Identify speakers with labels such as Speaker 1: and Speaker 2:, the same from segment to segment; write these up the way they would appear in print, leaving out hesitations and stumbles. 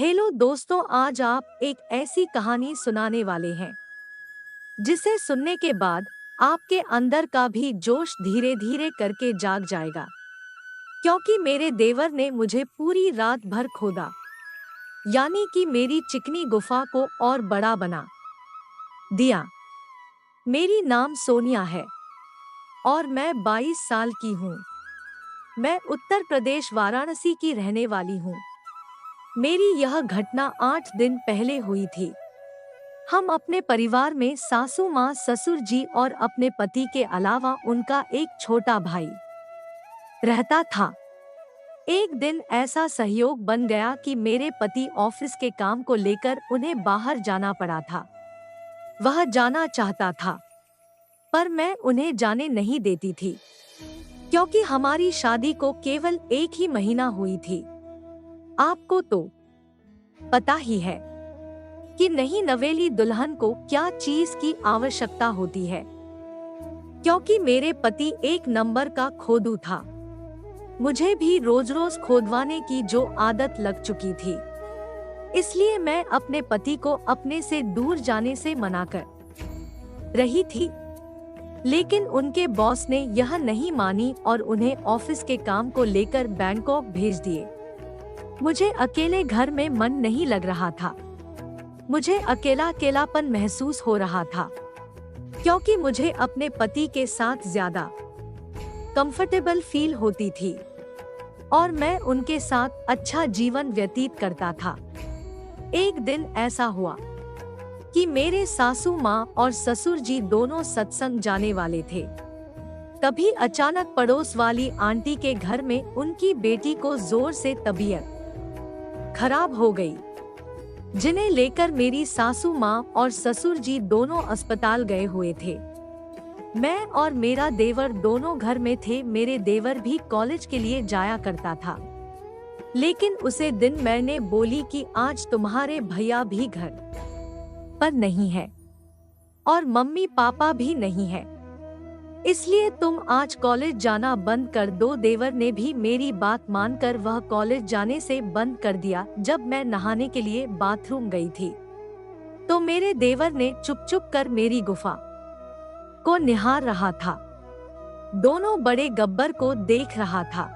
Speaker 1: Hello दोस्तों, आज आप एक ऐसी कहानी सुनाने वाले हैं जिसे सुनने के बाद आपके अंदर का भी जोश धीरे धीरे करके जाग जाएगा। क्योंकि मेरे देवर ने मुझे पूरी रात भर खोदा, यानी कि मेरी चिकनी गुफा को और बड़ा बना दिया। मेरी नाम सोनिया है और मैं 22 साल की हूँ। मैं उत्तर प्रदेश वाराणसी की रहने वाली हूँ। मेरी यह घटना 8 दिन पहले हुई थी। हम अपने परिवार में सासू माँ, ससुर जी और अपने पति के अलावा उनका एक छोटा भाई रहता था। एक दिन ऐसा सहयोग बन गया कि मेरे पति ऑफिस के काम को लेकर उन्हें बाहर जाना पड़ा था। वह जाना चाहता था, पर मैं उन्हें जाने नहीं देती थी, क्योंकि हमारी शादी को केवल 1 ही महीना हुई थी। आपको तो पता ही है कि नई नवेली दुल्हन को क्या चीज की आवश्यकता होती है। क्योंकि मेरे पति एक नंबर का खोदू था, मुझे भी रोज रोज खोदवाने की जो आदत लग चुकी थी। इसलिए मैं अपने पति को अपने से दूर जाने से मना कर रही थी, लेकिन उनके बॉस ने यह नहीं मानी और उन्हें ऑफिस के काम को लेकर बैंकॉक भेज दिए। मुझे अकेले घर में मन नहीं लग रहा था। मुझे अकेलापन महसूस हो रहा था, क्योंकि मुझे अपने पति के साथ ज्यादा कंफर्टेबल फील होती थी और मैं उनके साथ अच्छा जीवन व्यतीत करता था। एक दिन ऐसा हुआ कि मेरे सासू माँ और ससुर जी दोनों सत्संग जाने वाले थे। तभी अचानक पड़ोस वाली आंटी के घर में उनकी बेटी को जोर से तबीयत खराब हो गई, जिन्हें लेकर मेरी सासू माँ और ससुर जी दोनों अस्पताल गए हुए थे। मैं और मेरा देवर दोनों घर में थे। मेरे देवर भी कॉलेज के लिए जाया करता था, लेकिन उसे दिन मैंने बोली कि आज तुम्हारे भैया भी घर पर नहीं है और मम्मी पापा भी नहीं है, इसलिए तुम आज कॉलेज जाना बंद कर दो। देवर ने भी मेरी बात मानकर वह कॉलेज जाने से बंद कर दिया। जब मैं नहाने के लिए बाथरूम गई थी, तो मेरे देवर ने चुप चुप कर मेरी गुफा को निहार रहा था। दोनों बड़े गब्बर को देख रहा था।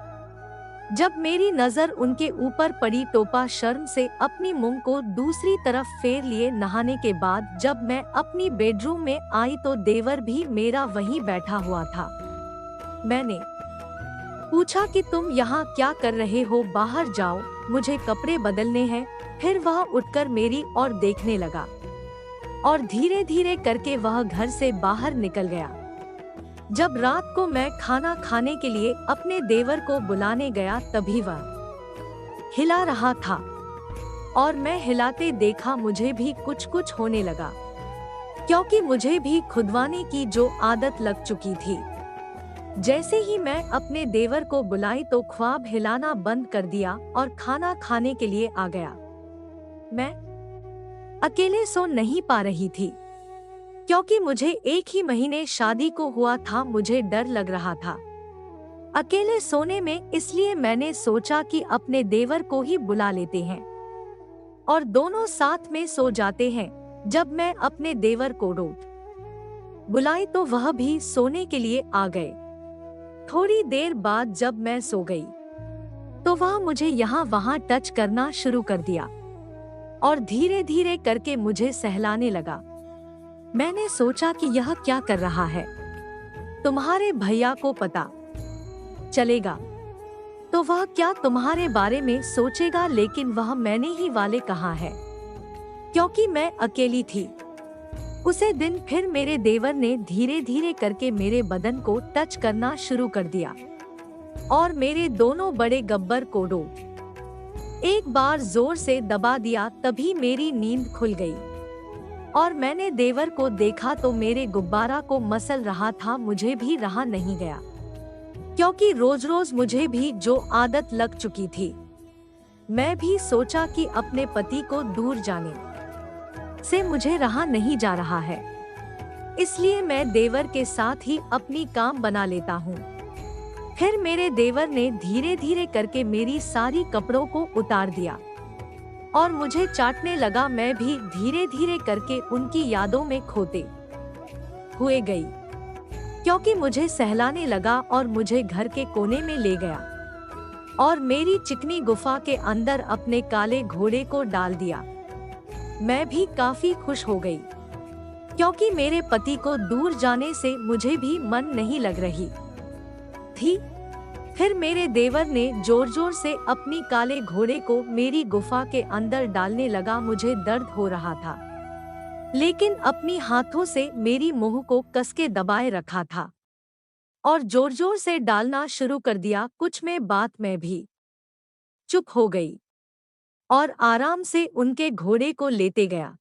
Speaker 1: जब मेरी नजर उनके ऊपर पड़ी, टोपा शर्म से अपनी मुंह को दूसरी तरफ फेर लिए। नहाने के बाद जब मैं अपनी बेडरूम में आई तो देवर भी मेरा वहीं बैठा हुआ था। मैंने पूछा कि तुम यहाँ क्या कर रहे हो, बाहर जाओ, मुझे कपड़े बदलने हैं। फिर वह उठकर मेरी ओर देखने लगा और धीरे धीरे करके वह घर से बाहर निकल गया। जब रात को मैं खाना खाने के लिए अपने देवर को बुलाने गया, तभी वह हिला रहा था और मैं हिलाते देखा। मुझे भी कुछ कुछ होने लगा, क्योंकि मुझे भी खुदवाने की जो आदत लग चुकी थी। जैसे ही मैं अपने देवर को बुलाई तो ख्वाब हिलाना बंद कर दिया और खाना खाने के लिए आ गया। मैं अकेले सो नहीं पा रही थी, क्योंकि मुझे 1 ही महीने शादी को हुआ था। मुझे डर लग रहा था अकेले सोने में, इसलिए मैंने सोचा कि अपने देवर को ही बुला लेते हैं और दोनों साथ में सो जाते हैं। जब मैं अपने देवर को बुलाई तो वह भी सोने के लिए आ गए। थोड़ी देर बाद जब मैं सो गई तो वह मुझे यहाँ वहाँ टच करना शुरू कर दिया और धीरे धीरे करके मुझे सहलाने लगा। मैंने सोचा कि यह क्या कर रहा है। तुम्हारे भैया को पता चलेगा तो वह क्या तुम्हारे बारे में सोचेगा, लेकिन वह मैंने ही वाले कहा है, क्योंकि मैं अकेली थी। उसे दिन फिर मेरे देवर ने धीरे धीरे करके मेरे बदन को टच करना शुरू कर दिया और मेरे दोनों बड़े गब्बर को एक बार जोर से दबा दिया। तभी मेरी नींद खुल गई और मैंने देवर को देखा तो मेरे गुब्बारा को मसल रहा था। मुझे भी रहा नहीं गया, क्योंकि रोज रोज मुझे भी जो आदत लग चुकी थी। मैं भी सोचा कि अपने पति को दूर जाने से मुझे रहा नहीं जा रहा है, इसलिए मैं देवर के साथ ही अपनी काम बना लेता हूँ। फिर मेरे देवर ने धीरे धीरे करके मेरी सारी कपड़ों को उतार दिया और मुझे चाटने लगा। मैं भी धीरे धीरे करके उनकी यादों में खोते हुए गई, क्योंकि मुझे सहलाने लगा और मुझे घर के कोने में ले गया और मेरी चिकनी गुफा के अंदर अपने काले घोड़े को डाल दिया। मैं भी काफी खुश हो गई, क्योंकि मेरे पति को दूर जाने से मुझे भी मन नहीं लग रही थी। फिर मेरे देवर ने जोर जोर से अपनी काले घोड़े को मेरी गुफा के अंदर डालने लगा। मुझे दर्द हो रहा था, लेकिन अपनी हाथों से मेरी मुंह को कसके दबाए रखा था और जोर जोर से डालना शुरू कर दिया। कुछ में बात मैं भी चुप हो गई और आराम से उनके घोड़े को लेते गया,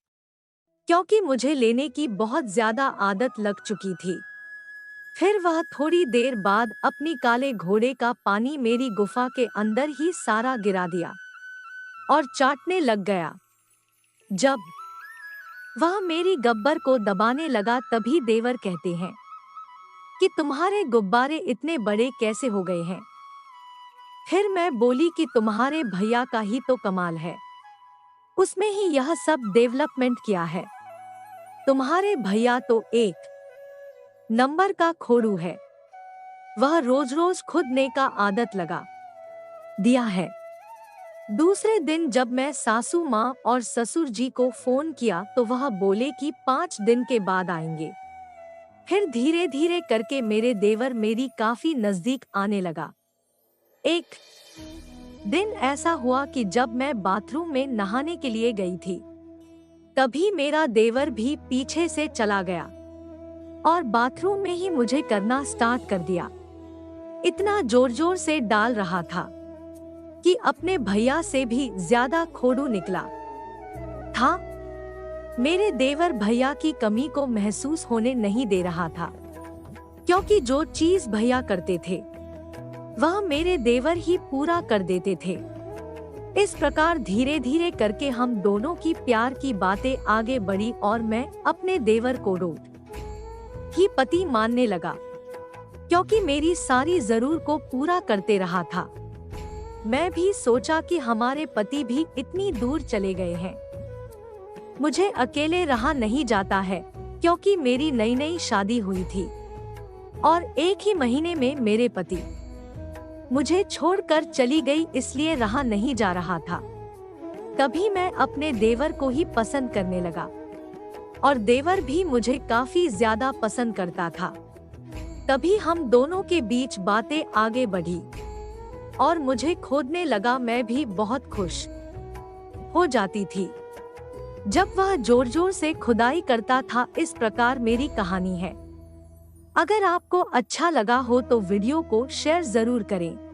Speaker 1: क्योंकि मुझे लेने की बहुत ज्यादा आदत लग चुकी थी। फिर वह थोड़ी देर बाद अपनी काले घोड़े का पानी मेरी गुफा के अंदर ही सारा गिरा दिया और चाटने लग गया। जब वह मेरी गब्बर को दबाने लगा, तभी देवर कहते हैं कि तुम्हारे गुब्बारे इतने बड़े कैसे हो गए हैं। फिर मैं बोली कि तुम्हारे भैया का ही तो कमाल है, उसमें ही यह सब डेवलपमेंट किया है। तुम्हारे भैया तो एक नंबर का खोड़ू है, वह रोज रोज खुद ने का आदत लगा दिया है। दूसरे दिन जब मैं सासू माँ और ससुर जी को फोन किया तो वह बोले कि 5 दिन के बाद आएंगे। फिर धीरे धीरे करके मेरे देवर मेरी काफी नजदीक आने लगा। एक दिन ऐसा हुआ कि जब मैं बाथरूम में नहाने के लिए गई थी, तभी मेरा देवर भी पीछे से चला गया और बाथरूम में ही मुझे करना स्टार्ट कर दिया। इतना जोर जोर से डाल रहा था कि अपने भैया से भी ज्यादा खोड़ू निकला था। मेरे देवर भैया की कमी को महसूस होने नहीं दे रहा था, क्योंकि जो चीज भैया करते थे वह मेरे देवर ही पूरा कर देते थे। इस प्रकार धीरे धीरे करके हम दोनों की प्यार की बातें आगे बढ़ी और मैं अपने देवर को रोज ही पति मानने लगा, क्योंकि मेरी सारी जरूरत को पूरा करते रहा था। मैं भी सोचा कि हमारे पति भी इतनी दूर चले गए हैं, मुझे अकेले रहा नहीं जाता है, क्योंकि मेरी नई नई शादी हुई थी और एक ही महीने में मेरे पति मुझे छोड़कर चली गई, इसलिए रहा नहीं जा रहा था। तभी मैं अपने देवर को ही पसंद करने लगा और देवर भी मुझे काफी ज्यादा पसंद करता था। तभी हम दोनों के बीच बातें आगे बढ़ी और मुझे खोदने लगा। मैं भी बहुत खुश हो जाती थी जब वह जोर जोर से खुदाई करता था। इस प्रकार मेरी कहानी है। अगर आपको अच्छा लगा हो तो वीडियो को शेयर जरूर करें।